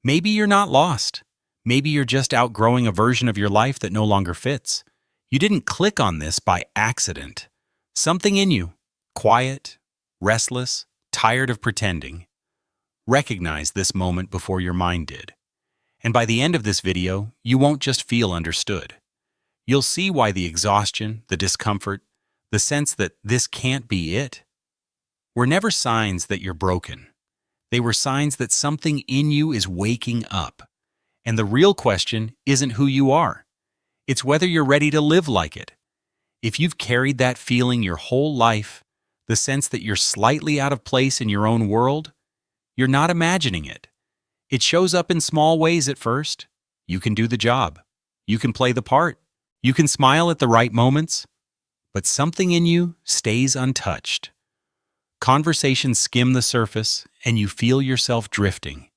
Maybe you're not lost. Maybe you're just outgrowing a version of your life that no longer fits. You didn't click on this by accident. Something in you, quiet, restless, tired of pretending, recognized this moment before your mind did. And by the end of this video, you won't just feel understood. You'll see why the exhaustion, the discomfort, the sense that this can't be it, were never signs that you're broken. They were signs that something in you is waking up. And the real question isn't who you are. It's whether you're ready to live like it. If you've carried that feeling your whole life, the sense that you're slightly out of place in your own world, you're not imagining it. It shows up in small ways at first. You can do the job. You can play the part. You can smile at the right moments. But something in you stays untouched. Conversations skim the surface, and you feel yourself drifting.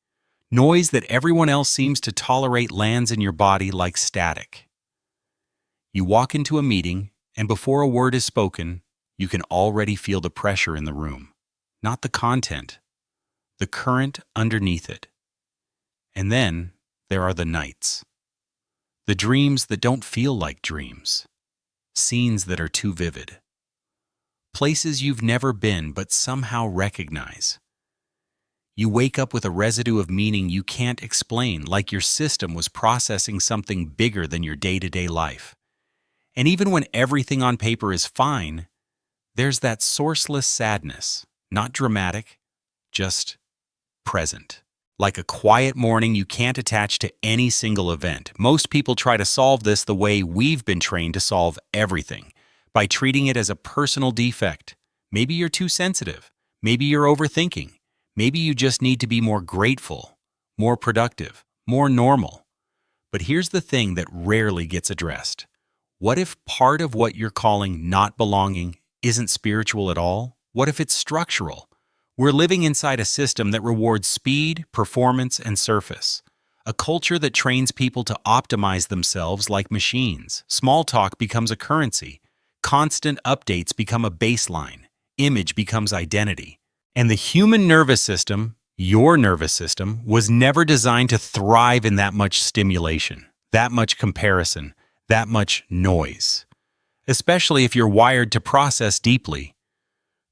Noise that everyone else seems to tolerate lands in your body like static. You walk into a meeting, and before a word is spoken, you can already feel the pressure in the room. Not the content, the current underneath it. And then there are the nights. The dreams that don't feel like dreams. Scenes that are too vivid. Places you've never been but somehow recognize. You wake up with a residue of meaning you can't explain, like your system was processing something bigger than your day-to-day life. And even when everything on paper is fine, there's that sourceless sadness, not dramatic, just present. Like a quiet morning you can't attach to any single event. Most people try to solve this the way we've been trained to solve everything, by treating it as a personal defect. Maybe you're too sensitive. Maybe you're overthinking. Maybe you just need to be more grateful, more productive, more normal. But here's the thing that rarely gets addressed. What if part of what you're calling not belonging isn't spiritual at all? What if it's structural? We're living inside a system that rewards speed, performance, and surface. A culture that trains people to optimize themselves like machines. Small talk becomes a currency. Constant updates become a baseline. Image becomes identity. And the human nervous system, your nervous system, was never designed to thrive in that much stimulation, that much comparison, that much noise. Especially if you're wired to process deeply.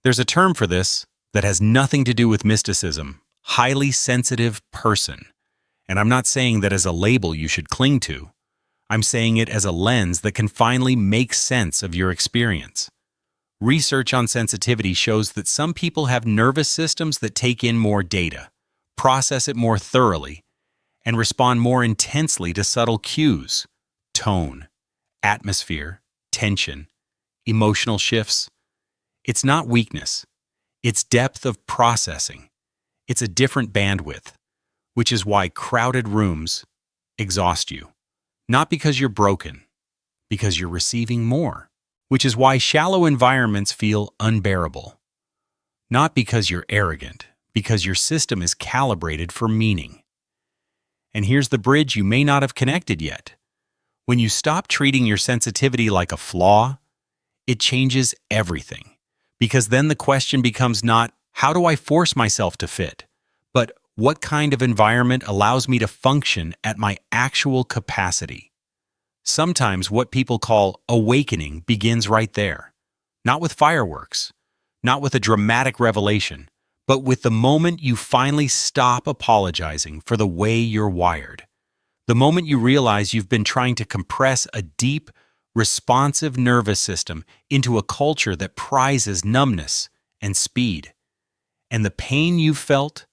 There's a term for this that has nothing to do with mysticism: highly sensitive person. And I'm not saying that as a label you should cling to. I'm saying it as a lens that can finally make sense of your experience. Research on sensitivity shows that some people have nervous systems that take in more data, process it more thoroughly, and respond more intensely to subtle cues, tone, atmosphere, tension, emotional shifts. It's not weakness. It's depth of processing. It's a different bandwidth, which is why crowded rooms exhaust you. Not because you're broken, because you're receiving more. Which is why shallow environments feel unbearable. Not because you're arrogant, because your system is calibrated for meaning. And here's the bridge you may not have connected yet. When you stop treating your sensitivity like a flaw, it changes everything. Because then the question becomes not, how do I force myself to fit? But what kind of environment allows me to function at my actual capacity? Sometimes what people call awakening begins right there. Not with fireworks, not with a dramatic revelation, but with the moment you finally stop apologizing for the way you're wired. The moment you realize you've been trying to compress a deep, responsive nervous system into a culture that prizes numbness and speed. And the pain you felt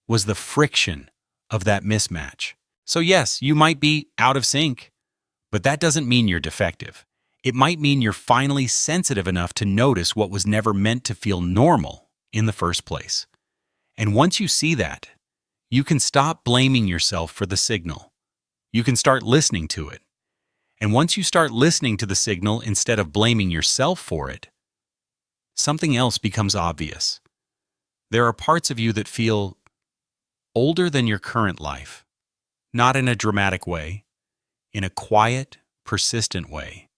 was the friction of that mismatch. So yes, you might be out of sync, but that doesn't mean you're defective. It might mean you're finally sensitive enough to notice what was never meant to feel normal in the first place. And once you see that, you can stop blaming yourself for the signal. You can start listening to it. And once you start listening to the signal instead of blaming yourself for it, something else becomes obvious. There are parts of you that feel older than your current life, not in a dramatic way, in a quiet, persistent way,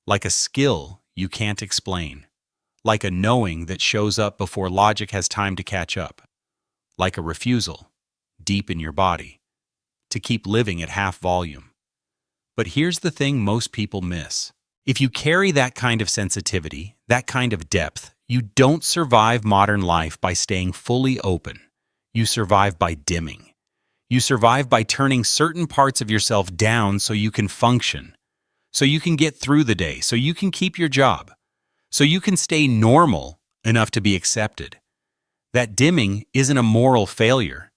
like a skill you can't explain, like a knowing that shows up before logic has time to catch up, like a refusal, deep in your body, to keep living at half volume. But here's the thing most people miss. If you carry that kind of sensitivity, that kind of depth, you don't survive modern life by staying fully open. You survive by dimming. You survive by turning certain parts of yourself down so you can function, so you can get through the day, so you can keep your job, so you can stay normal enough to be accepted. That dimming isn't a moral failure.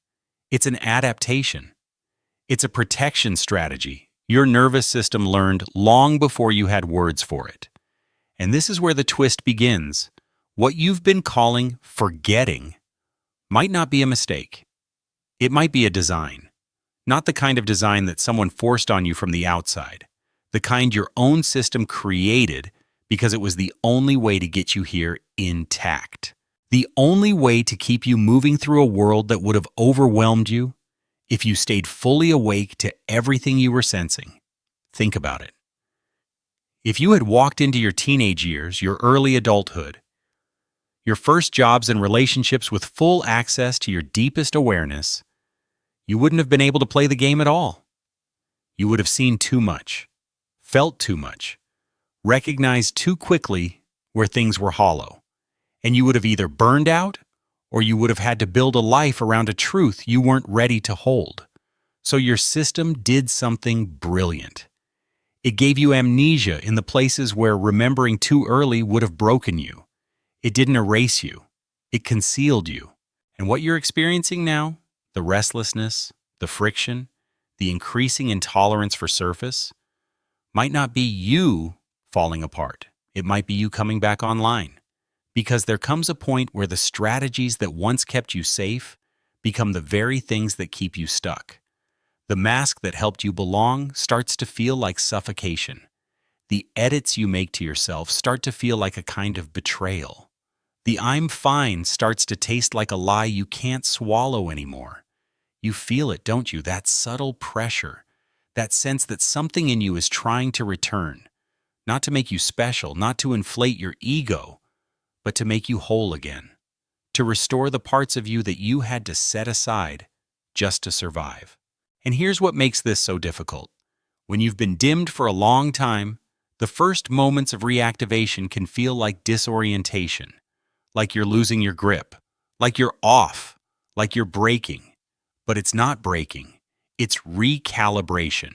It's an adaptation. It's a protection strategy your nervous system learned long before you had words for it. And this is where the twist begins. What you've been calling forgetting might not be a mistake. It might be a design. Not the kind of design that someone forced on you from the outside. The kind your own system created because it was the only way to get you here intact. The only way to keep you moving through a world that would have overwhelmed you if you stayed fully awake to everything you were sensing. Think about it. If you had walked into your teenage years, your early adulthood, your first jobs and relationships with full access to your deepest awareness, you wouldn't have been able to play the game at all. You would have seen too much, felt too much, recognized too quickly where things were hollow, and you would have either burned out or you would have had to build a life around a truth you weren't ready to hold. So your system did something brilliant. It gave you amnesia in the places where remembering too early would have broken you. It didn't erase you. It concealed you. And what you're experiencing now, the restlessness, the friction, the increasing intolerance for surface, might not be you falling apart. It might be you coming back online. Because there comes a point where the strategies that once kept you safe become the very things that keep you stuck. The mask that helped you belong starts to feel like suffocation. The edits you make to yourself start to feel like a kind of betrayal. The "I'm fine" starts to taste like a lie you can't swallow anymore. You feel it, don't you? That subtle pressure, that sense that something in you is trying to return, not to make you special, not to inflate your ego, but to make you whole again, to restore the parts of you that you had to set aside just to survive. And here's what makes this so difficult. When you've been dimmed for a long time, the first moments of reactivation can feel like disorientation, like you're losing your grip, like you're off, like you're breaking. But it's not breaking. It's recalibration.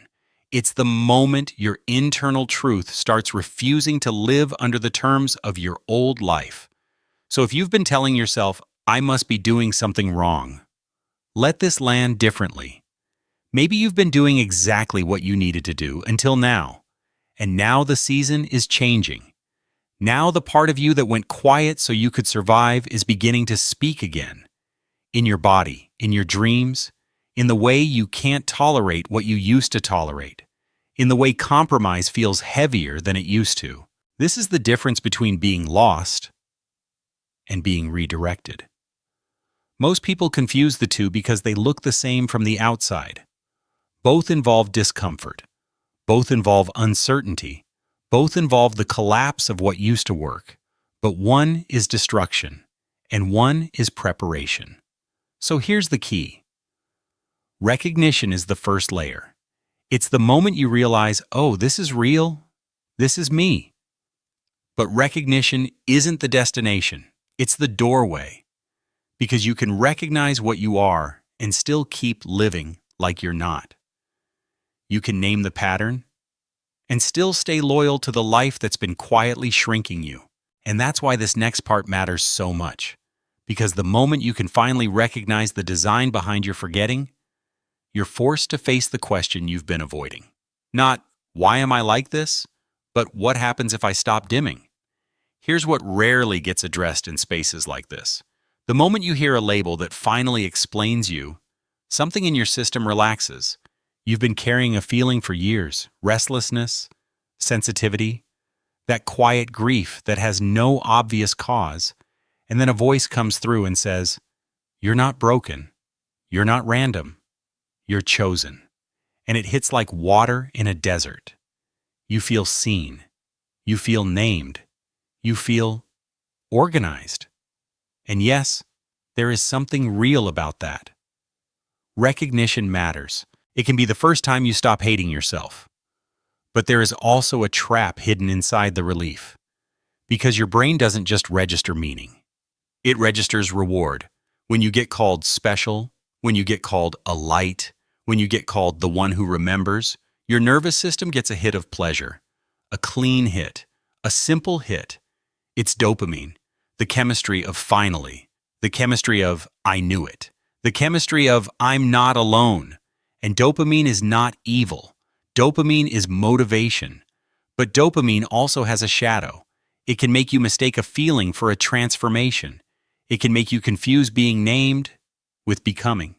It's the moment your internal truth starts refusing to live under the terms of your old life. So if you've been telling yourself, "I must be doing something wrong," let this land differently. Maybe you've been doing exactly what you needed to do until now. And now the season is changing. Now the part of you that went quiet so you could survive is beginning to speak again. In your body, in your dreams, in the way you can't tolerate what you used to tolerate, in the way compromise feels heavier than it used to. This is the difference between being lost and being redirected. Most people confuse the two because they look the same from the outside. Both involve discomfort. Both involve uncertainty. Both involve the collapse of what used to work. But one is destruction, and one is preparation. So here's the key. Recognition is the first layer. It's the moment you realize, oh, this is real. This is me. But recognition isn't the destination. It's the doorway. Because you can recognize what you are and still keep living like you're not. You can name the pattern and still stay loyal to the life that's been quietly shrinking you. And that's why this next part matters so much. Because the moment you can finally recognize the design behind your forgetting, you're forced to face the question you've been avoiding. Not, why am I like this? But what happens if I stop dimming? Here's what rarely gets addressed in spaces like this. The moment you hear a label that finally explains you, something in your system relaxes. You've been carrying a feeling for years, restlessness, sensitivity, that quiet grief that has no obvious cause, and then a voice comes through and says, "You're not broken. You're not random. You're chosen." And it hits like water in a desert. You feel seen. You feel named. You feel organized. And yes, there is something real about that. Recognition matters. It can be the first time you stop hating yourself. But there is also a trap hidden inside the relief. Because your brain doesn't just register meaning. It registers reward. When you get called special, when you get called a light, when you get called the one who remembers, your nervous system gets a hit of pleasure. A clean hit. A simple hit. It's dopamine. The chemistry of finally. The chemistry of I knew it. The chemistry of I'm not alone. And dopamine is not evil. Dopamine is motivation. But dopamine also has a shadow. It can make you mistake a feeling for a transformation. It can make you confuse being named with becoming.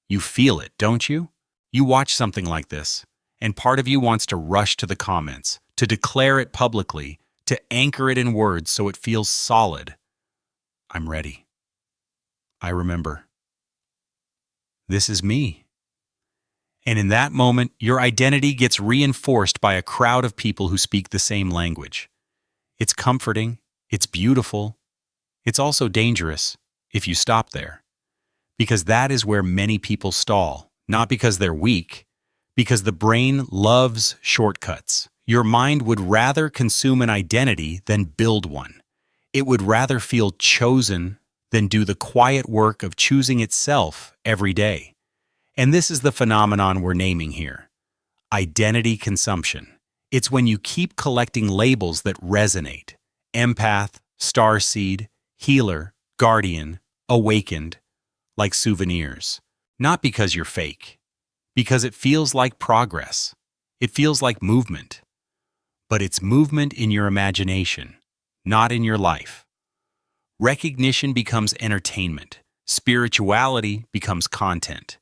You feel it, don't you? You watch something like this, and part of you wants to rush to the comments, to declare it publicly, to anchor it in words so it feels solid. I'm ready. I remember. This is me. And in that moment, your identity gets reinforced by a crowd of people who speak the same language. It's comforting, it's beautiful, it's also dangerous if you stop there. Because that is where many people stall, not because they're weak, because the brain loves shortcuts. Your mind would rather consume an identity than build one. It would rather feel chosen than do the quiet work of choosing itself every day. And this is the phenomenon we're naming here. Identity consumption. It's when you keep collecting labels that resonate. Empath, starseed, healer, guardian, awakened, like souvenirs. Not because you're fake. Because it feels like progress. It feels like movement. But it's movement in your imagination, not in your life. Recognition becomes entertainment. Spirituality becomes content.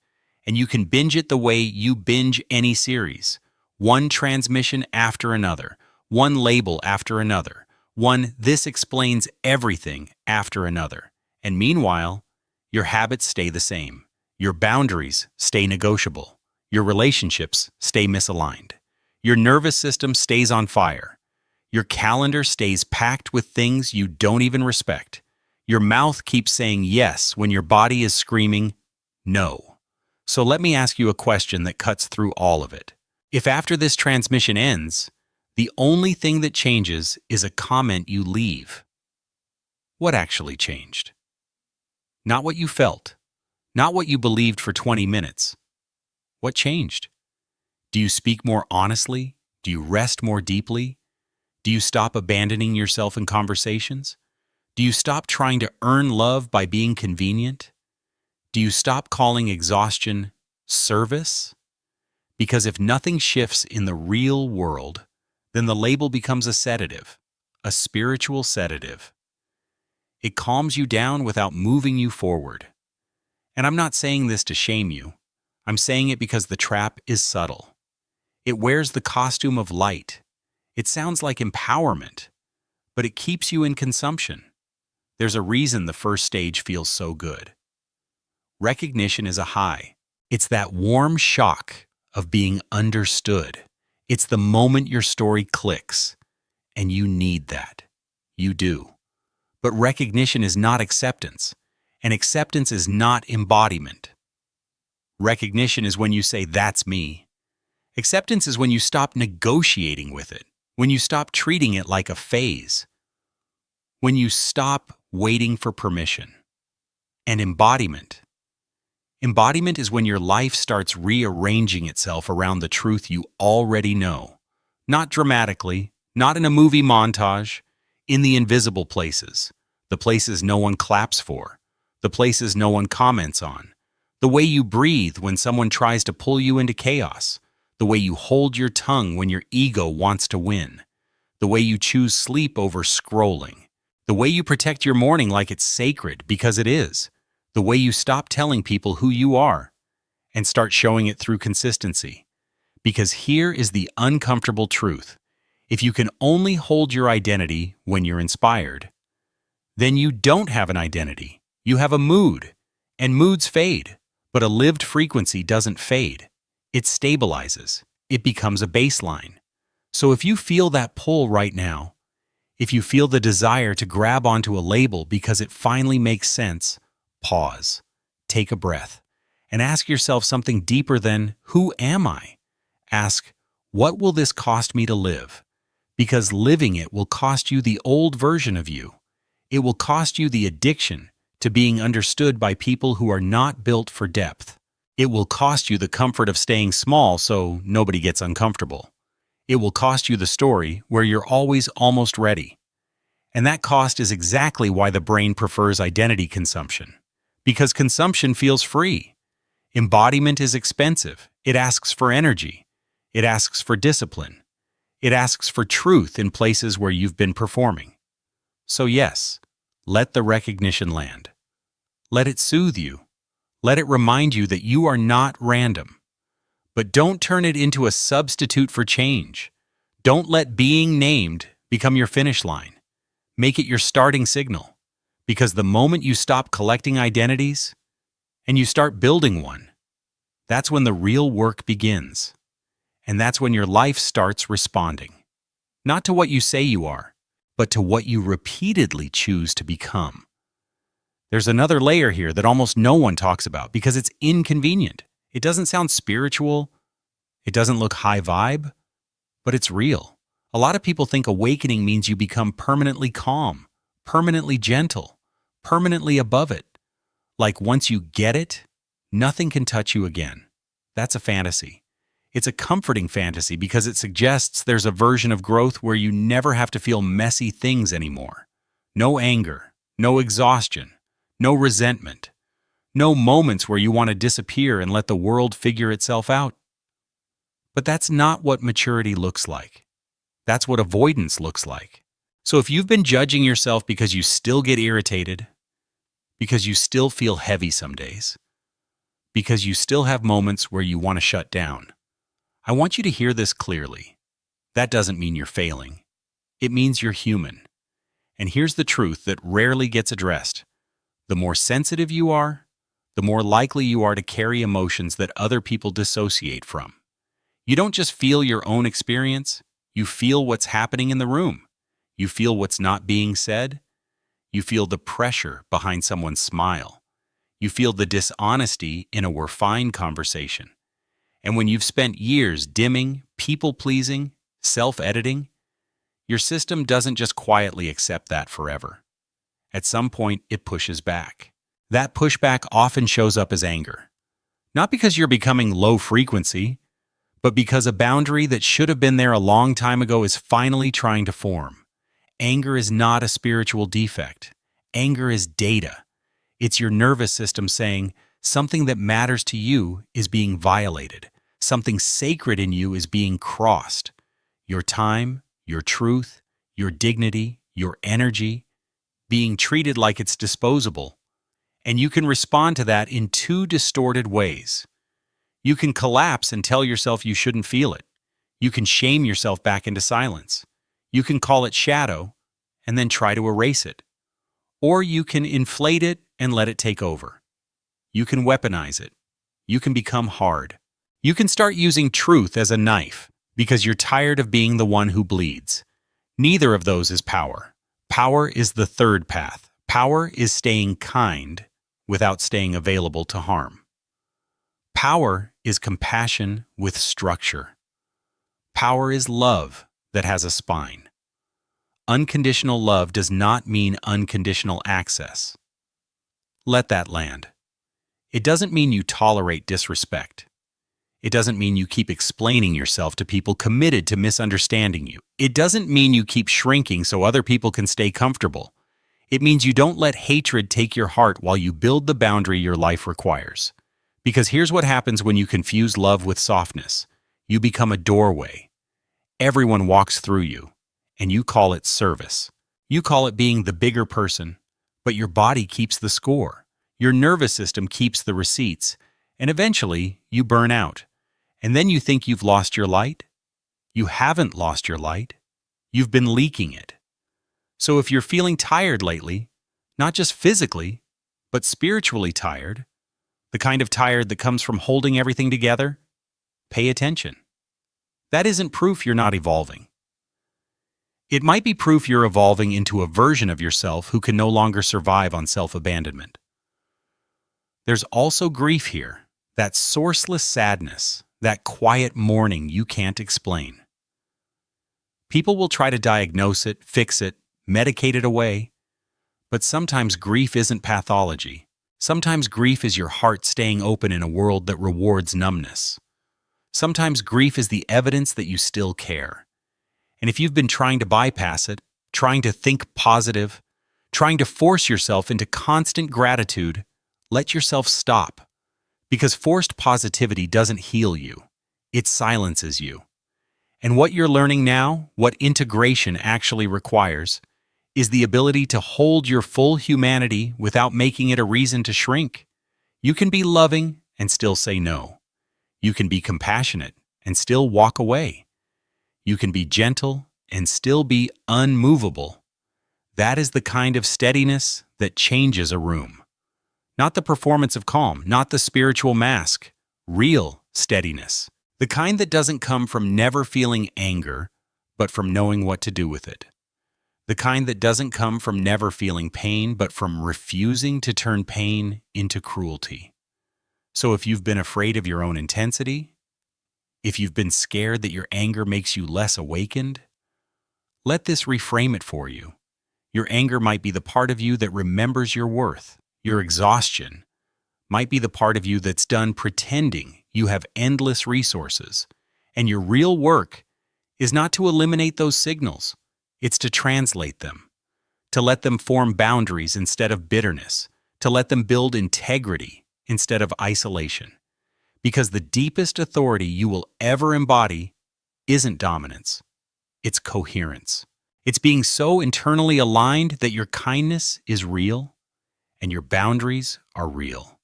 And you can binge it the way you binge any series. One transmission after another. One label after another. One "this explains everything" after another. And meanwhile, your habits stay the same. Your boundaries stay negotiable. Your relationships stay misaligned. Your nervous system stays on fire. Your calendar stays packed with things you don't even respect. Your mouth keeps saying yes when your body is screaming no. So let me ask you a question that cuts through all of it. If after this transmission ends, the only thing that changes is a comment you leave, what actually changed? Not what you felt, not what you believed for 20 minutes. What changed? Do you speak more honestly? Do you rest more deeply? Do you stop abandoning yourself in conversations? Do you stop trying to earn love by being convenient? Do you stop calling exhaustion service? Because if nothing shifts in the real world, then the label becomes a sedative, a spiritual sedative. It calms you down without moving you forward. And I'm not saying this to shame you. I'm saying it because the trap is subtle. It wears the costume of light. It sounds like empowerment, but it keeps you in consumption. There's a reason the first stage feels so good. Recognition is a high. It's that warm shock of being understood. It's the moment your story clicks, and you need that. You do. But recognition is not acceptance, and acceptance is not embodiment. Recognition is when you say, "That's me." Acceptance is when you stop negotiating with it, when you stop treating it like a phase, when you stop waiting for permission. And embodiment. Embodiment is when your life starts rearranging itself around the truth you already know. Not dramatically, not in a movie montage, in the invisible places, the places no one claps for, the places no one comments on, the way you breathe when someone tries to pull you into chaos, the way you hold your tongue when your ego wants to win, the way you choose sleep over scrolling, the way you protect your morning like it's sacred because it is, the way you stop telling people who you are and start showing it through consistency. Because here is the uncomfortable truth. If you can only hold your identity when you're inspired, then you don't have an identity. You have a mood, and moods fade, but a lived frequency doesn't fade. It stabilizes. It becomes a baseline. So if you feel that pull right now, if you feel the desire to grab onto a label because it finally makes sense, pause, take a breath, And ask yourself something deeper than, who am I? Ask, what will this cost me to live? Because living it will cost you the old version of you. It will cost you the addiction to being understood by people who are not built for depth. It will cost you the comfort of staying small so nobody gets uncomfortable. It will cost you the story where you're always almost ready. And that cost is exactly why the brain prefers identity consumption. Because consumption feels free. Embodiment is expensive. It asks for energy. It asks for discipline. It asks for truth in places where you've been performing. So yes, let the recognition land. Let it soothe you. Let it remind you that you are not random. But don't turn it into a substitute for change. Don't let being named become your finish line. Make it your starting signal. Because the moment you stop collecting identities and you start building one, that's when the real work begins. And that's when your life starts responding. Not to what you say you are, but to what you repeatedly choose to become. There's another layer here that almost no one talks about because it's inconvenient. It doesn't sound spiritual. It doesn't look high vibe, but it's real. A lot of people think awakening means you become permanently calm, permanently gentle, permanently above it. Like once you get it, nothing can touch you again. That's a fantasy. It's a comforting fantasy because it suggests there's a version of growth where you never have to feel messy things anymore. No anger, no exhaustion, no resentment, no moments where you want to disappear and let the world figure itself out. But that's not what maturity looks like. That's what avoidance looks like. So if you've been judging yourself because you still get irritated, because you still feel heavy some days, because you still have moments where you want to shut down, I want you to hear this clearly. That doesn't mean you're failing. It means you're human. And here's the truth that rarely gets addressed. The more sensitive you are, the more likely you are to carry emotions that other people dissociate from. You don't just feel your own experience, you feel what's happening in the room. You feel what's not being said. You feel the pressure behind someone's smile. You feel the dishonesty in a "we're fine" conversation. And when you've spent years dimming, people-pleasing, self-editing, your system doesn't just quietly accept that forever. At some point, it pushes back. That pushback often shows up as anger. Not because you're becoming low frequency, but because a boundary that should have been there a long time ago is finally trying to form. Anger is not a spiritual defect. Anger is data. It's your nervous system saying something that matters to you is being violated. Something sacred in you is being crossed. Your time, your truth, your dignity, your energy, being treated like it's disposable. And you can respond to that in two distorted ways. You can collapse and tell yourself you shouldn't feel it. You can shame yourself back into silence. You can call it shadow and then try to erase it. Or you can inflate it and let it take over. You can weaponize it. You can become hard. You can start using truth as a knife because you're tired of being the one who bleeds. Neither of those is power. Power is the third path. Power is staying kind without staying available to harm. Power is compassion with structure. Power is love that has a spine. Unconditional love does not mean unconditional access. Let that land. It doesn't mean you tolerate disrespect. It doesn't mean you keep explaining yourself to people committed to misunderstanding you. It doesn't mean you keep shrinking so other people can stay comfortable. It means you don't let hatred take your heart while you build the boundary your life requires. Because here's what happens when you confuse love with softness. You become a doorway. Everyone walks through you, and you call it service. You call it being the bigger person, but your body keeps the score. Your nervous system keeps the receipts, and eventually you burn out. And then you think you've lost your light? You haven't lost your light. You've been leaking it. So if you're feeling tired lately, not just physically, but spiritually tired, the kind of tired that comes from holding everything together, pay attention. That isn't proof you're not evolving. It might be proof you're evolving into a version of yourself who can no longer survive on self-abandonment. There's also grief here, that sourceless sadness, that quiet mourning you can't explain. People will try to diagnose it, fix it, medicate it away, but sometimes grief isn't pathology. Sometimes grief is your heart staying open in a world that rewards numbness. Sometimes grief is the evidence that you still care. And if you've been trying to bypass it, trying to think positive, trying to force yourself into constant gratitude, let yourself stop. Because forced positivity doesn't heal you. It silences you. And what you're learning now, what integration actually requires, is the ability to hold your full humanity without making it a reason to shrink. You can be loving and still say no. You can be compassionate and still walk away. You can be gentle and still be unmovable. That is the kind of steadiness that changes a room. Not the performance of calm, not the spiritual mask. Real steadiness. The kind that doesn't come from never feeling anger, but from knowing what to do with it. The kind that doesn't come from never feeling pain, but from refusing to turn pain into cruelty. So if you've been afraid of your own intensity, if you've been scared that your anger makes you less awakened, let this reframe it for you. Your anger might be the part of you that remembers your worth. Your exhaustion might be the part of you that's done pretending you have endless resources. And your real work is not to eliminate those signals. It's to translate them, to let them form boundaries instead of bitterness, to let them build integrity instead of isolation. Because the deepest authority you will ever embody isn't dominance, it's coherence. It's being so internally aligned that your kindness is real and your boundaries are real.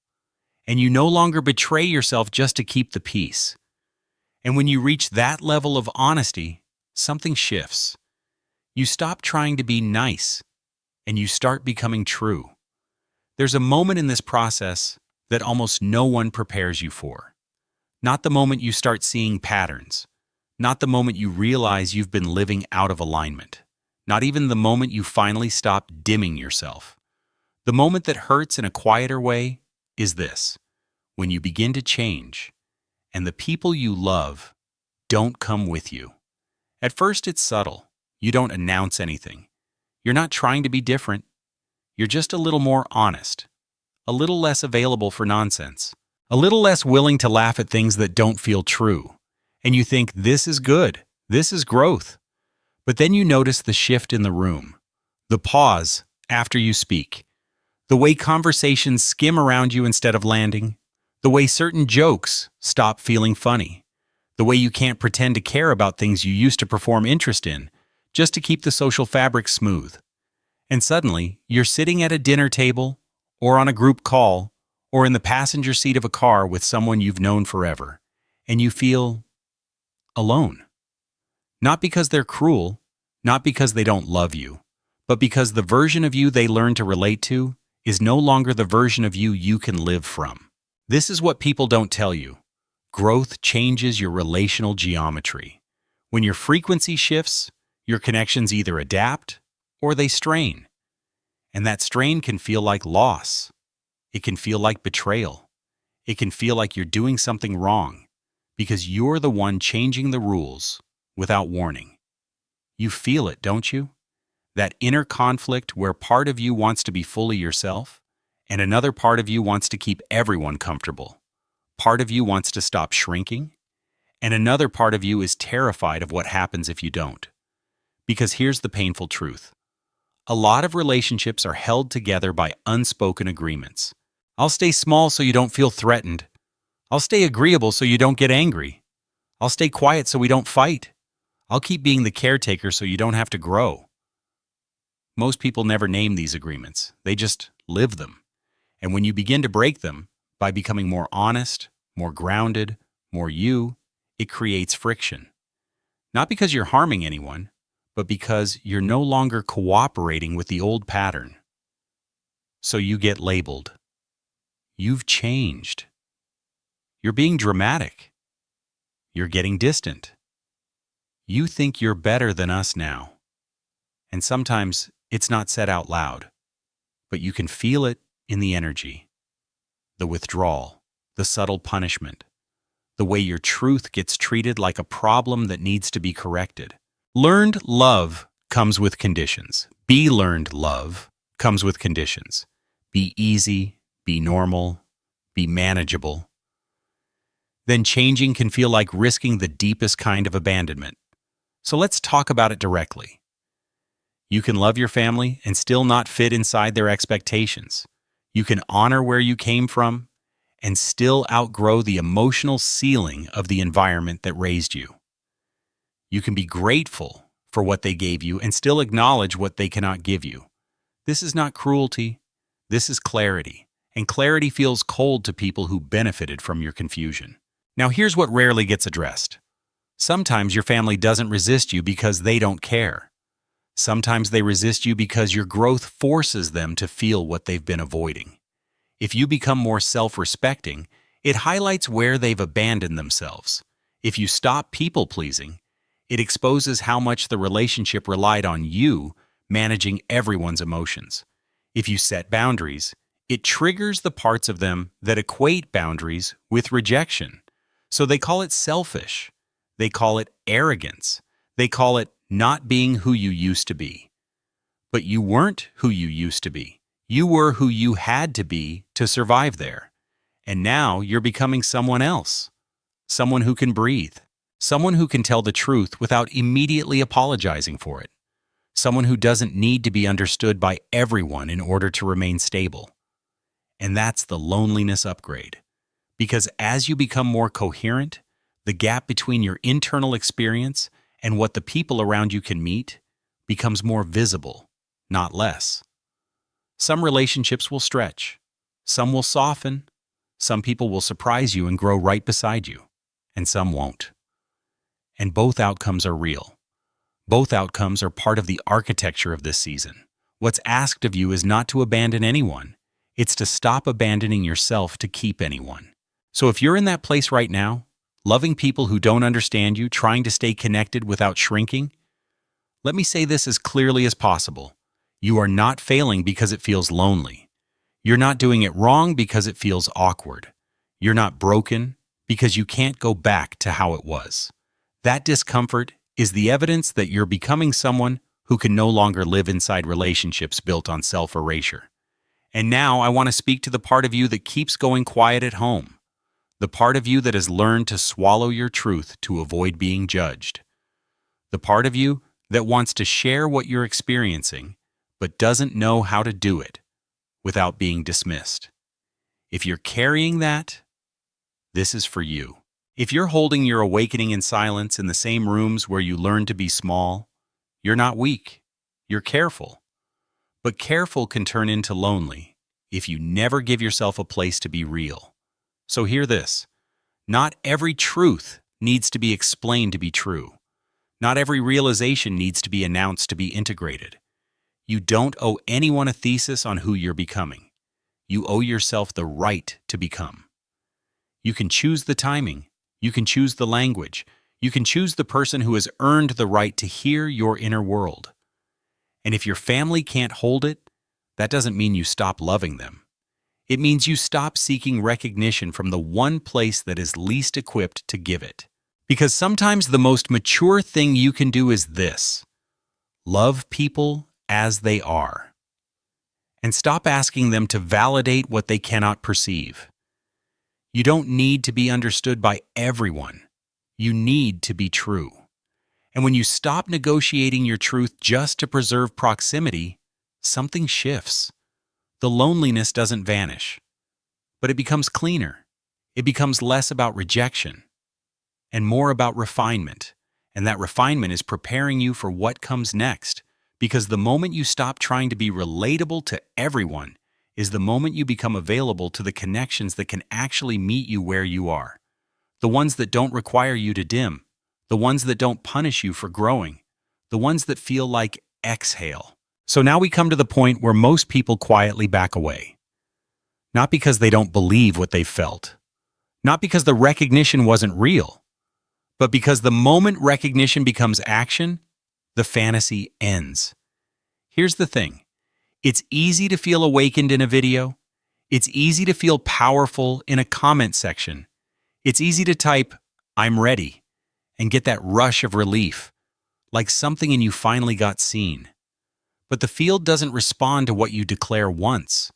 And you no longer betray yourself just to keep the peace. And when you reach that level of honesty, something shifts. You stop trying to be nice, and you start becoming true. There's a moment in this process that almost no one prepares you for. Not the moment you start seeing patterns. Not the moment you realize you've been living out of alignment. Not even the moment you finally stop dimming yourself. The moment that hurts in a quieter way is this: when you begin to change, and the people you love don't come with you. At first, it's subtle. You don't announce anything. You're not trying to be different. You're just a little more honest, a little less available for nonsense, a little less willing to laugh at things that don't feel true. And you think, this is good, this is growth. But then you notice the shift in the room, the pause after you speak, the way conversations skim around you instead of landing, the way certain jokes stop feeling funny, the way you can't pretend to care about things you used to perform interest in, just to keep the social fabric smooth. And suddenly, you're sitting at a dinner table, or on a group call, or in the passenger seat of a car with someone you've known forever, and you feel alone. Not because they're cruel, not because they don't love you, but because the version of you they learn to relate to is no longer the version of you you can live from. This is what people don't tell you. Growth changes your relational geometry. When your frequency shifts, your connections either adapt or they strain. And that strain can feel like loss. It can feel like betrayal. It can feel like you're doing something wrong because you're the one changing the rules without warning. You feel it, don't you? That inner conflict where part of you wants to be fully yourself and another part of you wants to keep everyone comfortable. Part of you wants to stop shrinking, and another part of you is terrified of what happens if you don't. Because here's the painful truth. A lot of relationships are held together by unspoken agreements. I'll stay small so you don't feel threatened. I'll stay agreeable so you don't get angry. I'll stay quiet so we don't fight. I'll keep being the caretaker so you don't have to grow. Most people never name these agreements. They just live them. And when you begin to break them, by becoming more honest, more grounded, more you, it creates friction. Not because you're harming anyone, but because you're no longer cooperating with the old pattern. So you get labeled. You've changed. You're being dramatic. You're getting distant. You think you're better than us now. And sometimes it's not said out loud, but you can feel it in the energy, the withdrawal, the subtle punishment, the way your truth gets treated like a problem that needs to be corrected. Learned love comes with conditions. Be learned love comes with conditions. Be easy, be normal, be manageable. Then changing can feel like risking the deepest kind of abandonment. So let's talk about it directly. You can love your family and still not fit inside their expectations. You can honor where you came from and still outgrow the emotional ceiling of the environment that raised you. You can be grateful for what they gave you and still acknowledge what they cannot give you. This is not cruelty. This is clarity. And clarity feels cold to people who benefited from your confusion. Now here's what rarely gets addressed. Sometimes your family doesn't resist you because they don't care. Sometimes they resist you because your growth forces them to feel what they've been avoiding. If you become more self-respecting, it highlights where they've abandoned themselves. If you stop people-pleasing, it exposes how much the relationship relied on you managing everyone's emotions. If you set boundaries, it triggers the parts of them that equate boundaries with rejection. So they call it selfish. They call it arrogance. They call it not being who you used to be. But you weren't who you used to be. You were who you had to be to survive there. And now you're becoming someone else. Someone who can breathe. Someone who can tell the truth without immediately apologizing for it. Someone who doesn't need to be understood by everyone in order to remain stable. And that's the loneliness upgrade. Because as you become more coherent, the gap between your internal experience and what the people around you can meet becomes more visible, not less. Some relationships will stretch. Some will soften. Some people will surprise you and grow right beside you. And some won't. And both outcomes are real. Both outcomes are part of the architecture of this season. What's asked of you is not to abandon anyone. It's to stop abandoning yourself to keep anyone. So if you're in that place right now, loving people who don't understand you, trying to stay connected without shrinking, let me say this as clearly as possible. You are not failing because it feels lonely. You're not doing it wrong because it feels awkward. You're not broken because you can't go back to how it was. That discomfort is the evidence that you're becoming someone who can no longer live inside relationships built on self-erasure. And now I want to speak to the part of you that keeps going quiet at home. The part of you that has learned to swallow your truth to avoid being judged. The part of you that wants to share what you're experiencing, but doesn't know how to do it without being dismissed. If you're carrying that, this is for you. If you're holding your awakening in silence in the same rooms where you learned to be small, you're not weak. You're careful. But careful can turn into lonely if you never give yourself a place to be real. So hear this. Not every truth needs to be explained to be true. Not every realization needs to be announced to be integrated. You don't owe anyone a thesis on who you're becoming. You owe yourself the right to become. You can choose the timing. You can choose the language. You can choose the person who has earned the right to hear your inner world. And if your family can't hold it, that doesn't mean you stop loving them. It means you stop seeking recognition from the one place that is least equipped to give it. Because sometimes the most mature thing you can do is this: love people as they are. And stop asking them to validate what they cannot perceive. You don't need to be understood by everyone. You need to be true. And when you stop negotiating your truth just to preserve proximity, something shifts. The loneliness doesn't vanish, but it becomes cleaner. It becomes less about rejection and more about refinement. And that refinement is preparing you for what comes next. Because the moment you stop trying to be relatable to everyone is the moment you become available to the connections that can actually meet you where you are. The ones that don't require you to dim. The ones that don't punish you for growing. The ones that feel like exhale. So now we come to the point where most people quietly back away. Not because they don't believe what they felt. Not because the recognition wasn't real. But because the moment recognition becomes action, the fantasy ends. Here's the thing. It's easy to feel awakened in a video. It's easy to feel powerful in a comment section. It's easy to type, "I'm ready," and get that rush of relief, like something in you finally got seen. But the field doesn't respond to what you declare once.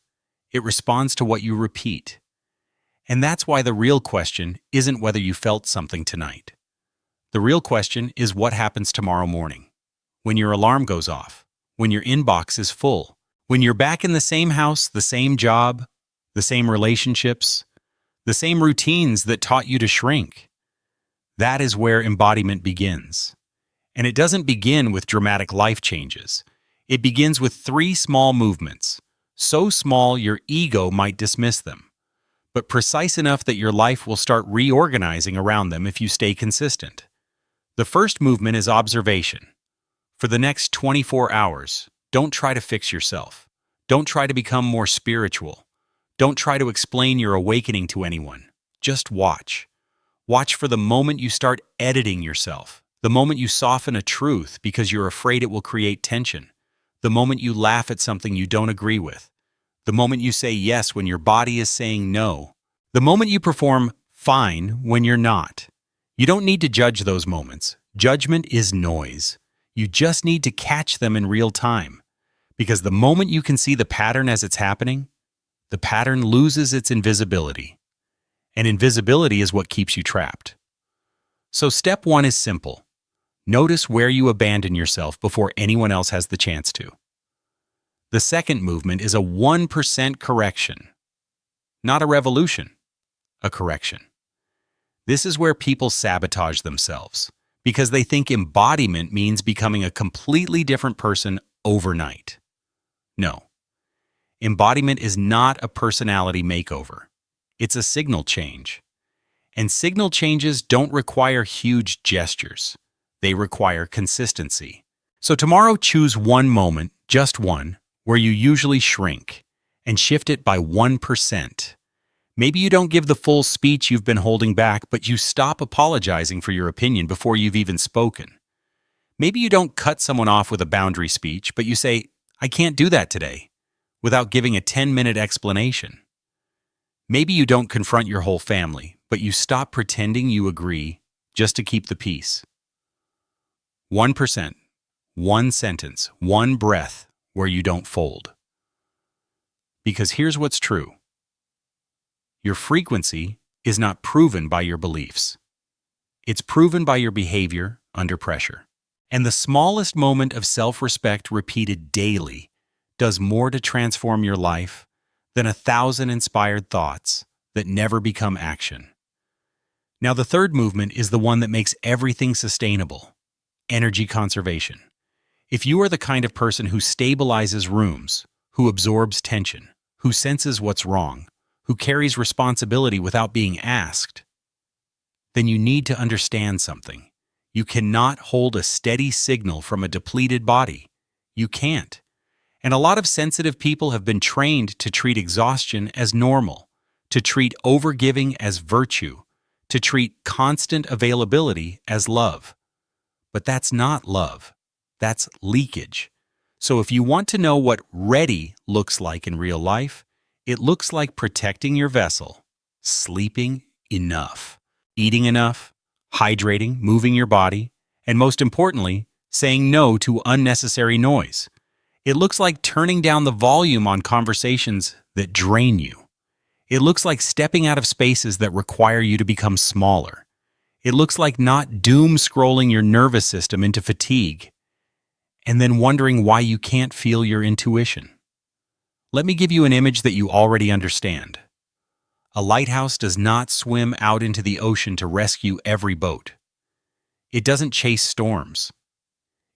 It responds to what you repeat. And that's why the real question isn't whether you felt something tonight. The real question is what happens tomorrow morning, when your alarm goes off, when your inbox is full, when you're back in the same house, the same job, the same relationships, the same routines that taught you to shrink. That is where embodiment begins. And it doesn't begin with dramatic life changes. It begins with 3 small movements, so small your ego might dismiss them, but precise enough that your life will start reorganizing around them if you stay consistent. The first movement is observation. For the next 24 hours, don't try to fix yourself. Don't try to become more spiritual. Don't try to explain your awakening to anyone. Just watch. Watch for the moment you start editing yourself, the moment you soften a truth because you're afraid it will create tension, the moment you laugh at something you don't agree with, the moment you say yes when your body is saying no, the moment you perform fine when you're not. You don't need to judge those moments. Judgment is noise. You just need to catch them in real time. Because the moment you can see the pattern as it's happening, the pattern loses its invisibility. And invisibility is what keeps you trapped. So step 1 is simple. Notice where you abandon yourself before anyone else has the chance to. The second movement is a 1% correction. Not a revolution, a correction. This is where people sabotage themselves because they think embodiment means becoming a completely different person overnight. No. Embodiment is not a personality makeover. It's a signal change. And signal changes don't require huge gestures. They require consistency. So tomorrow choose one moment, just one, where you usually shrink, and shift it by 1%. Maybe you don't give the full speech you've been holding back, but you stop apologizing for your opinion before you've even spoken. Maybe you don't cut someone off with a boundary speech, but you say, "I can't do that today," without giving a 10-minute explanation. Maybe you don't confront your whole family, but you stop pretending you agree just to keep the peace. 1%, one sentence, one breath where you don't fold. Because here's what's true. Your frequency is not proven by your beliefs. It's proven by your behavior under pressure. And the smallest moment of self-respect repeated daily does more to transform your life than 1,000 inspired thoughts that never become action. Now, the third movement is the one that makes everything sustainable: energy conservation. If you are the kind of person who stabilizes rooms, who absorbs tension, who senses what's wrong, who carries responsibility without being asked, then you need to understand something. You cannot hold a steady signal from a depleted body. You can't. And a lot of sensitive people have been trained to treat exhaustion as normal, to treat overgiving as virtue, to treat constant availability as love. But that's not love. That's leakage. So if you want to know what ready looks like in real life, it looks like protecting your vessel, sleeping enough, eating enough, hydrating, moving your body, and most importantly, saying no to unnecessary noise. It looks like turning down the volume on conversations that drain you. It looks like stepping out of spaces that require you to become smaller. It looks like not doom scrolling your nervous system into fatigue and then wondering why you can't feel your intuition. Let me give you an image that you already understand. A lighthouse does not swim out into the ocean to rescue every boat. It doesn't chase storms.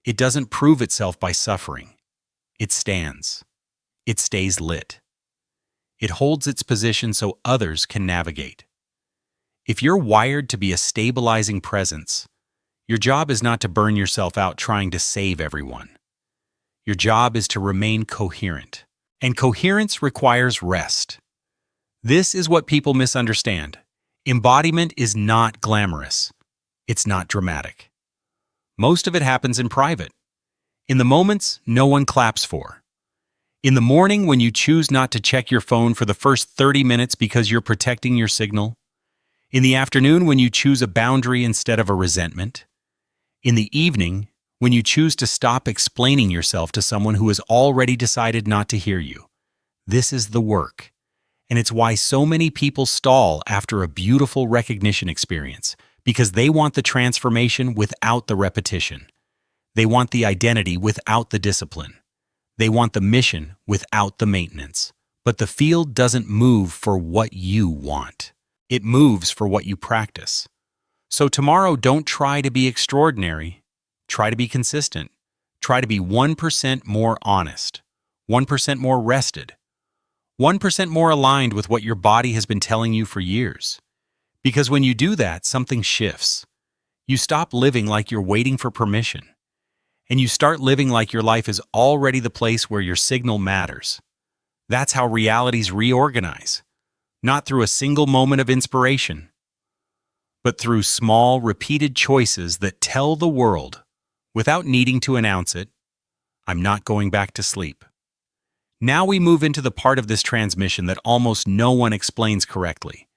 It doesn't prove itself by suffering. It stands. It stays lit. It holds its position so others can navigate. If you're wired to be a stabilizing presence, your job is not to burn yourself out trying to save everyone. Your job is to remain coherent. And coherence requires rest. This is what people misunderstand. Embodiment is not glamorous. It's not dramatic. Most of it happens in private, in the moments no one claps for, In the morning, when you choose not to check your phone for the first 30 minutes because you're protecting your signal. In the afternoon, when you choose a boundary instead of a resentment. In the evening, when you choose to stop explaining yourself to someone who has already decided not to hear you. This is the work. And it's why so many people stall after a beautiful recognition experience, because they want the transformation without the repetition. They want the identity without the discipline. They want the mission without the maintenance. But the field doesn't move for what you want. It moves for what you practice. So tomorrow, don't try to be extraordinary. Try to be consistent. Try to be 1% more honest, 1% more rested, 1% more aligned with what your body has been telling you for years. Because when you do that, something shifts. You stop living like you're waiting for permission. And you start living like your life is already the place where your signal matters. That's how realities reorganize. Not through a single moment of inspiration, but through small, repeated choices that tell the world, without needing to announce it, I'm not going back to sleep. Now we move into the part of this transmission that almost no one explains correctly,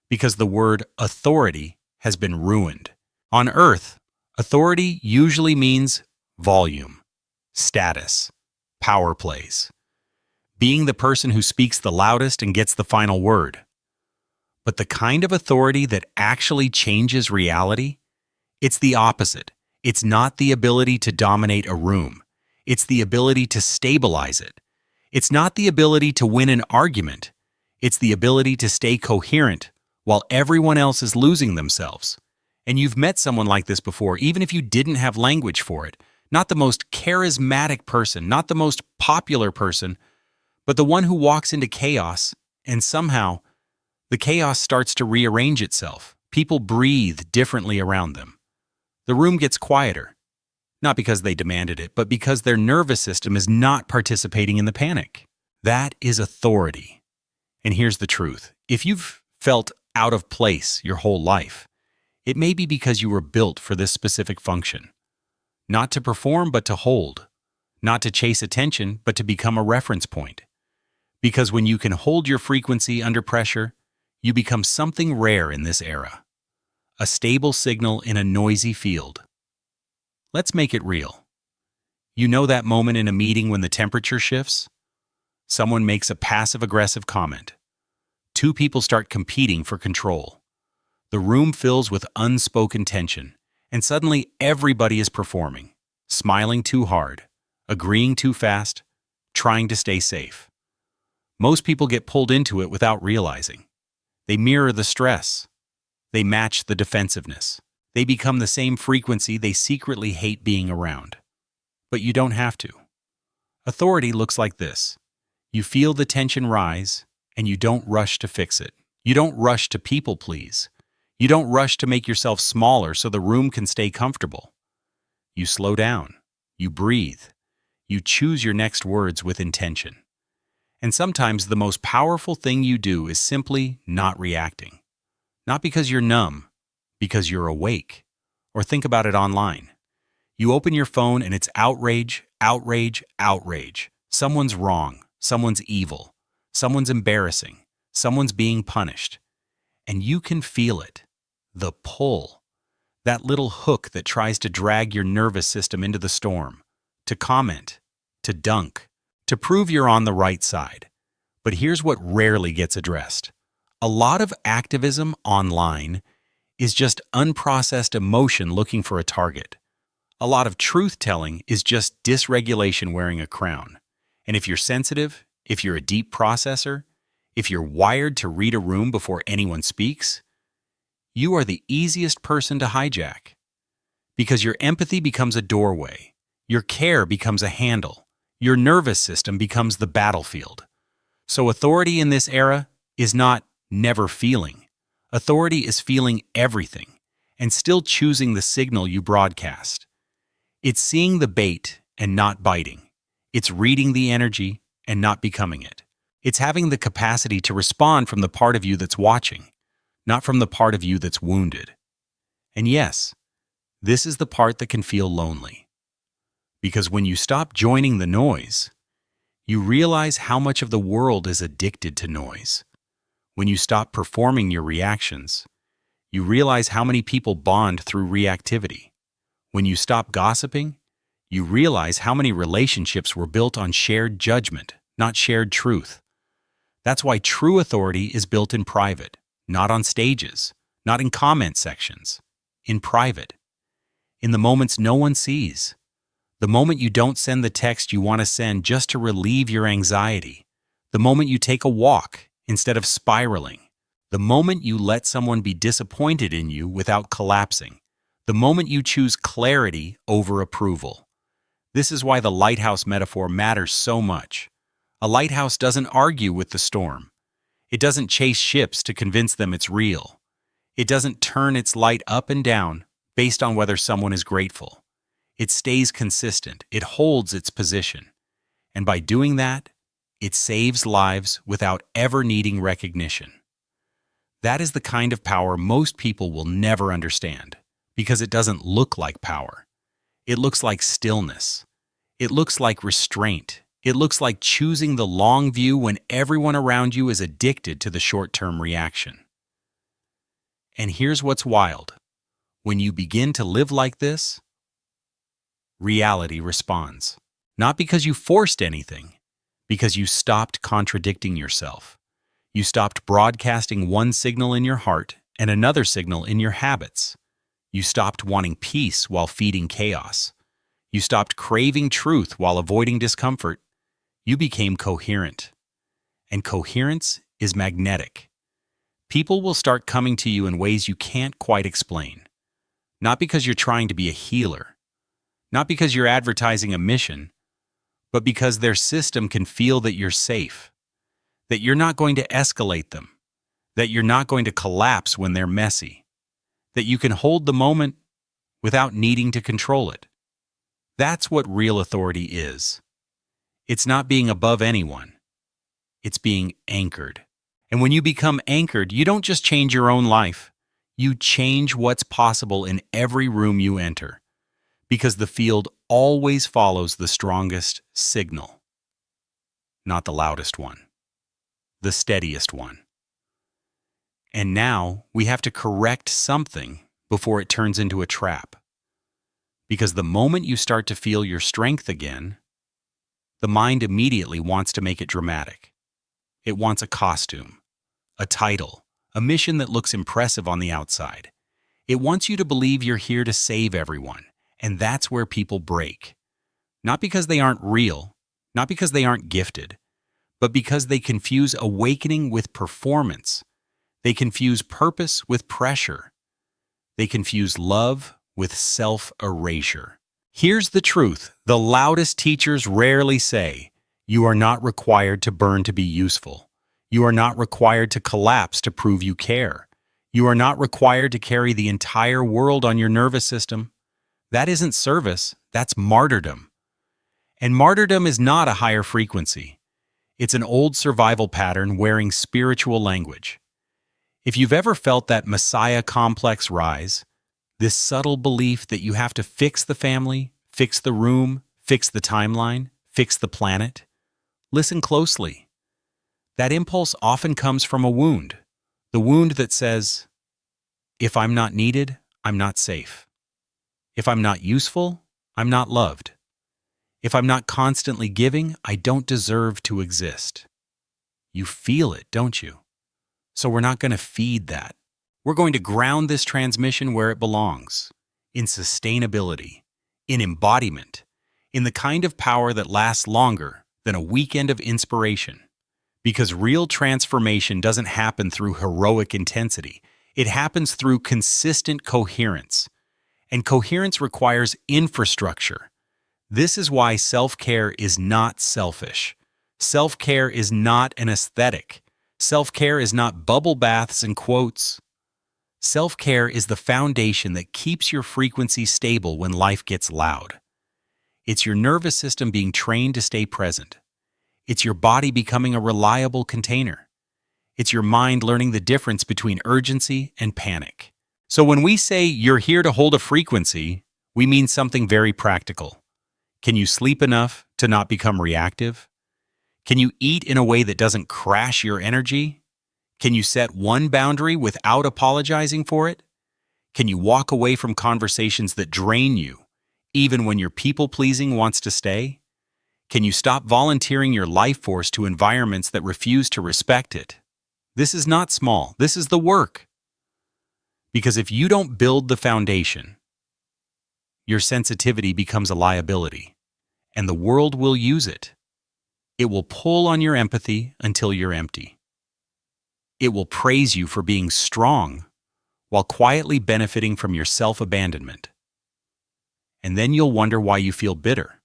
because the word authority has been ruined. On Earth, authority usually means volume, status, power plays. Being the person who speaks the loudest and gets the final word. But the kind of authority that actually changes reality? It's the opposite. It's not the ability to dominate a room. It's the ability to stabilize it. It's not the ability to win an argument. It's the ability to stay coherent while everyone else is losing themselves. And you've met someone like this before, even if you didn't have language for it. Not the most charismatic person, not the most popular person, but the one who walks into chaos, and somehow the chaos starts to rearrange itself. People breathe differently around them. The room gets quieter, not because they demanded it, but because their nervous system is not participating in the panic. That is authority. And here's the truth. If you've felt out of place your whole life, it may be because you were built for this specific function. Not to perform, but to hold. Not to chase attention, but to become a reference point. Because when you can hold your frequency under pressure, you become something rare in this era. A stable signal in a noisy field. Let's make it real. You know that moment in a meeting when the temperature shifts? Someone makes a passive-aggressive comment. Two people start competing for control. The room fills with unspoken tension. And suddenly everybody is performing, smiling too hard, agreeing too fast, trying to stay safe. Most people get pulled into it without realizing. They mirror the stress. They match the defensiveness. They become the same frequency they secretly hate being around. But you don't have to. Authority looks like this. You feel the tension rise, and you don't rush to fix it. You don't rush to people please. You don't rush to make yourself smaller so the room can stay comfortable. You slow down. You breathe. You choose your next words with intention. And sometimes the most powerful thing you do is simply not reacting. Not because you're numb, because you're awake. Or think about it online. You open your phone and it's outrage, outrage, outrage. Someone's wrong. Someone's evil. Someone's embarrassing. Someone's being punished. And you can feel it. The pull. That little hook that tries to drag your nervous system into the storm. To comment. To dunk. To prove you're on the right side. But here's what rarely gets addressed. A lot of activism online is just unprocessed emotion looking for a target. A lot of truth-telling is just dysregulation wearing a crown. And if you're sensitive, if you're a deep processor, if you're wired to read a room before anyone speaks, you are the easiest person to hijack. Because your empathy becomes a doorway. Your care becomes a handle. Your nervous system becomes the battlefield. So authority in this era is not never feeling. Authority is feeling everything and still choosing the signal you broadcast. It's seeing the bait and not biting. It's reading the energy and not becoming it. It's having the capacity to respond from the part of you that's watching, not from the part of you that's wounded. And yes, this is the part that can feel lonely. Because when you stop joining the noise, You realize how much of the world is addicted to noise. When you stop performing your reactions, you realize how many people bond through reactivity. When you stop gossiping, you realize how many relationships were built on shared judgment, not shared truth. That's why true authority is built in private, not on stages, not in comment sections, in private. In the moments no one sees. The moment you don't send the text you want to send just to relieve your anxiety. The moment you take a walk instead of spiraling. The moment you let someone be disappointed in you without collapsing. The moment you choose clarity over approval. This is why the lighthouse metaphor matters so much. A lighthouse doesn't argue with the storm. It doesn't chase ships to convince them it's real. It doesn't turn its light up and down based on whether someone is grateful. It stays consistent. It holds its position. And by doing that, it saves lives without ever needing recognition. That is the kind of power most people will never understand, because it doesn't look like power. It looks like stillness. It looks like restraint. It looks like choosing the long view when everyone around you is addicted to the short-term reaction. And here's what's wild. When you begin to live like this, reality responds. Not because you forced anything, because you stopped contradicting yourself. You stopped broadcasting one signal in your heart and another signal in your habits. You stopped wanting peace while feeding chaos. You stopped craving truth while avoiding discomfort. You became coherent. And coherence is magnetic. People will start coming to you in ways you can't quite explain. Not because you're trying to be a healer. Not because you're advertising a mission, but because their system can feel that you're safe, that you're not going to escalate them, that you're not going to collapse when they're messy, that you can hold the moment without needing to control it. That's what real authority is. It's not being above anyone. It's being anchored. And when you become anchored, you don't just change your own life. You change what's possible in every room you enter. Because the field always follows the strongest signal. Not the loudest one. The steadiest one. And now we have to correct something before it turns into a trap. Because the moment you start to feel your strength again, the mind immediately wants to make it dramatic. It wants a costume, a title, a mission that looks impressive on the outside. It wants you to believe you're here to save everyone, and that's where people break. Not because they aren't real, not because they aren't gifted, but because they confuse awakening with performance. They confuse purpose with pressure. They confuse love with self-erasure. Here's the truth. The loudest teachers rarely say, "You are not required to burn to be useful. You are not required to collapse to prove you care. You are not required to carry the entire world on your nervous system." That isn't service, that's martyrdom. And martyrdom is not a higher frequency. It's an old survival pattern wearing spiritual language. If you've ever felt that Messiah complex rise, this subtle belief that you have to fix the family, fix the room, fix the timeline, fix the planet, listen closely. That impulse often comes from a wound. The wound that says, if I'm not needed, I'm not safe. If I'm not useful, I'm not loved. If I'm not constantly giving, I don't deserve to exist. You feel it, don't you? So we're not going to feed that. We're going to ground this transmission where it belongs, in sustainability, in embodiment, in the kind of power that lasts longer than a weekend of inspiration. Because real transformation doesn't happen through heroic intensity. It happens through consistent coherence. And coherence requires infrastructure. This is why self-care is not selfish. Self-care is not an aesthetic. Self-care is not bubble baths and quotes. Self-care is the foundation that keeps your frequency stable when life gets loud. It's your nervous system being trained to stay present. It's your body becoming a reliable container. It's your mind learning the difference between urgency and panic. So when we say you're here to hold a frequency, we mean something very practical. Can you sleep enough to not become reactive? Can you eat in a way that doesn't crash your energy? Can you set one boundary without apologizing for it? Can you walk away from conversations that drain you, even when your people-pleasing wants to stay? Can you stop volunteering your life force to environments that refuse to respect it? This is not small. This is the work. Because if you don't build the foundation, your sensitivity becomes a liability, and the world will use it. It will pull on your empathy until you're empty. It will praise you for being strong while quietly benefiting from your self-abandonment. And then you'll wonder why you feel bitter,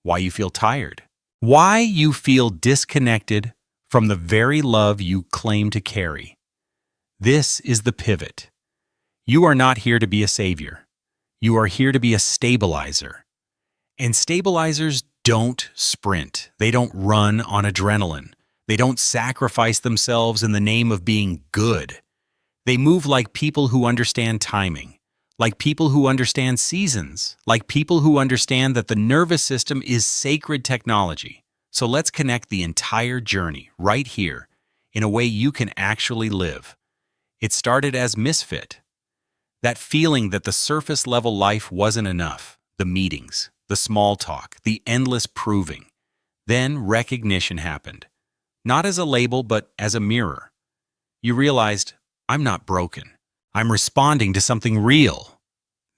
why you feel tired, why you feel disconnected from the very love you claim to carry. This is the pivot. You are not here to be a savior. You are here to be a stabilizer. And stabilizers don't sprint. They don't run on adrenaline. They don't sacrifice themselves in the name of being good. They move like people who understand timing, like people who understand seasons, like people who understand that the nervous system is sacred technology. So let's connect the entire journey right here in a way you can actually live. It started as misfit. That feeling that the surface level life wasn't enough, the meetings, the small talk, the endless proving. Then recognition happened. Not as a label, but as a mirror. You realized, I'm not broken. I'm responding to something real.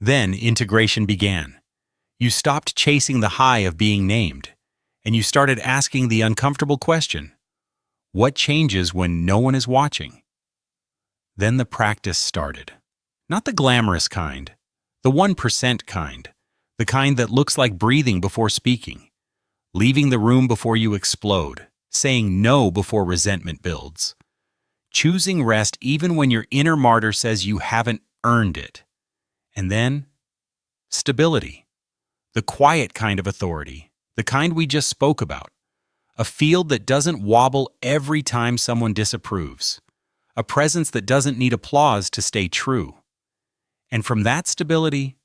Then integration began. You stopped chasing the high of being named, and you started asking the uncomfortable question, what changes when no one is watching? Then the practice started. Not the glamorous kind, the 1% kind, the kind that looks like breathing before speaking, leaving the room before you explode, saying no before resentment builds, choosing rest even when your inner martyr says you haven't earned it. And then, stability, the quiet kind of authority, the kind we just spoke about, a field that doesn't wobble every time someone disapproves, a presence that doesn't need applause to stay true. And from that stability,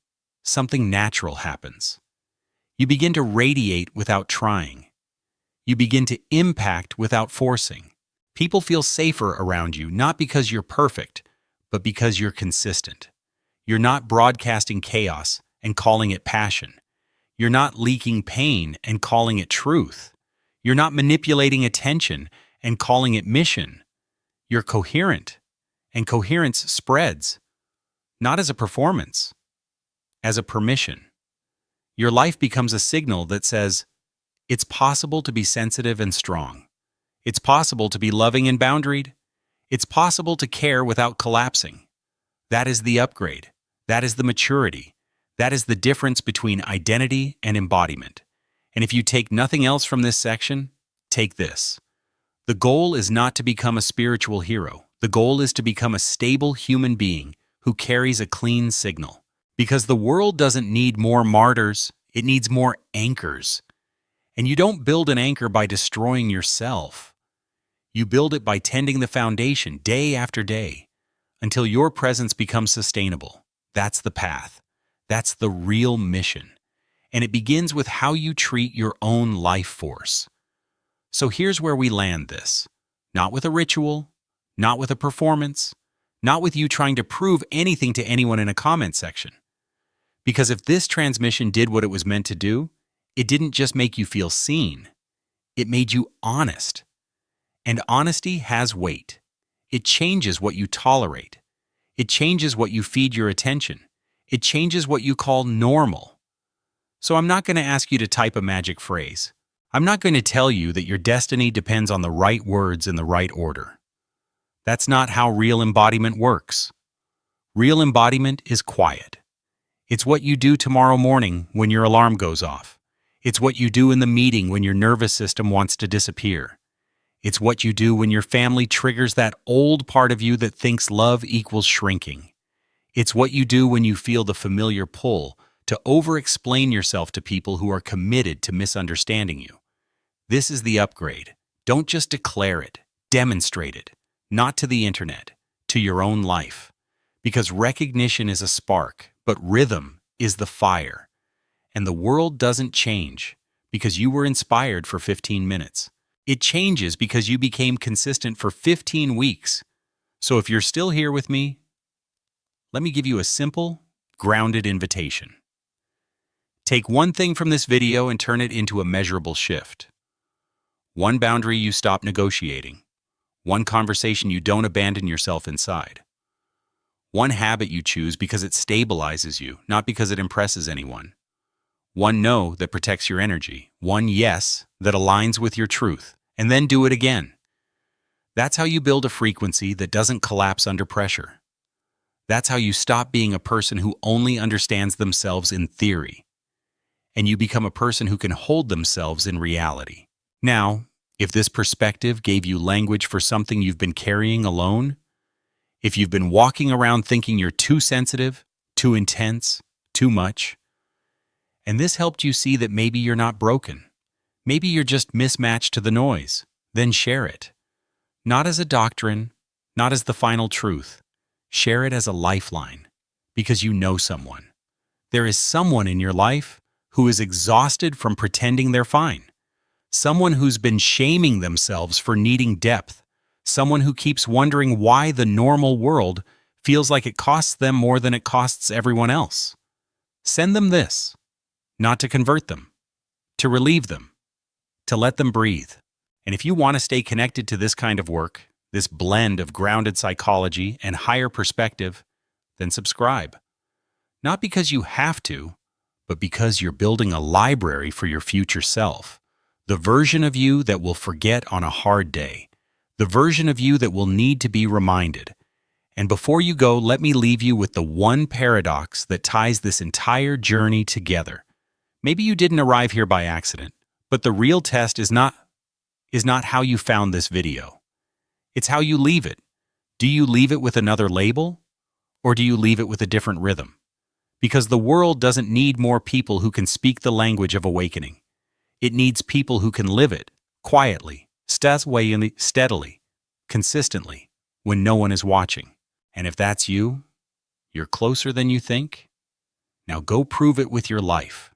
something natural happens. You begin to radiate without trying. You begin to impact without forcing. People feel safer around you, not because you're perfect, but because you're consistent. You're not broadcasting chaos and calling it passion. You're not leaking pain and calling it truth. You're not manipulating attention and calling it mission. You're coherent, and coherence spreads. Not as a performance, as a permission. Your life becomes a signal that says, it's possible to be sensitive and strong. It's possible to be loving and boundaried. It's possible to care without collapsing. That is the upgrade. That is the maturity. That is the difference between identity and embodiment. And if you take nothing else from this section, take this. The goal is not to become a spiritual hero. The goal is to become a stable human being who carries a clean signal. Because the world doesn't need more martyrs, it needs more anchors. And you don't build an anchor by destroying yourself. You build it by tending the foundation day after day until your presence becomes sustainable. That's the path. That's the real mission. And it begins with how you treat your own life force. So here's where we land this. Not with a ritual, not with a performance, not with you trying to prove anything to anyone in a comment section. Because if this transmission did what it was meant to do, it didn't just make you feel seen. It made you honest. And honesty has weight. It changes what you tolerate. It changes what you feed your attention. It changes what you call normal. So I'm not going to ask you to type a magic phrase. I'm not going to tell you that your destiny depends on the right words in the right order. That's not how real embodiment works. Real embodiment is quiet. It's what you do tomorrow morning when your alarm goes off. It's what you do in the meeting when your nervous system wants to disappear. It's what you do when your family triggers that old part of you that thinks love equals shrinking. It's what you do when you feel the familiar pull to over-explain yourself to people who are committed to misunderstanding you. This is the upgrade. Don't just declare it, demonstrate it. Not to the internet, to your own life. Because recognition is a spark, but rhythm is the fire. And the world doesn't change because you were inspired for 15 minutes. It changes because you became consistent for 15 weeks. So if you're still here with me, let me give you a simple, grounded invitation. Take one thing from this video and turn it into a measurable shift. One boundary you stop negotiating. One conversation you don't abandon yourself inside. One habit you choose because it stabilizes you, not because it impresses anyone. One no that protects your energy. One yes that aligns with your truth. And then do it again. That's how you build a frequency that doesn't collapse under pressure. That's how you stop being a person who only understands themselves in theory, and you become a person who can hold themselves in reality. Now, if this perspective gave you language for something you've been carrying alone, if you've been walking around thinking you're too sensitive, too intense, too much, and this helped you see that maybe you're not broken, maybe you're just mismatched to the noise, then share it. Not as a doctrine, not as the final truth. Share it as a lifeline, because you know someone. There is someone in your life who is exhausted from pretending they're fine. Someone who's been shaming themselves for needing depth. Someone who keeps wondering why the normal world feels like it costs them more than it costs everyone else. Send them this, not to convert them, to relieve them, to let them breathe. And if you want to stay connected to this kind of work, this blend of grounded psychology and higher perspective, then subscribe. Not because you have to, but because you're building a library for your future self. The version of you that will forget on a hard day. The version of you that will need to be reminded. And before you go, let me leave you with the one paradox that ties this entire journey together. Maybe you didn't arrive here by accident, but the real test is not how you found this video. It's how you leave it. Do you leave it with another label? Or do you leave it with a different rhythm? Because the world doesn't need more people who can speak the language of awakening. It needs people who can live it, quietly, steadily, consistently, when no one is watching. And if that's you, you're closer than you think. Now go prove it with your life.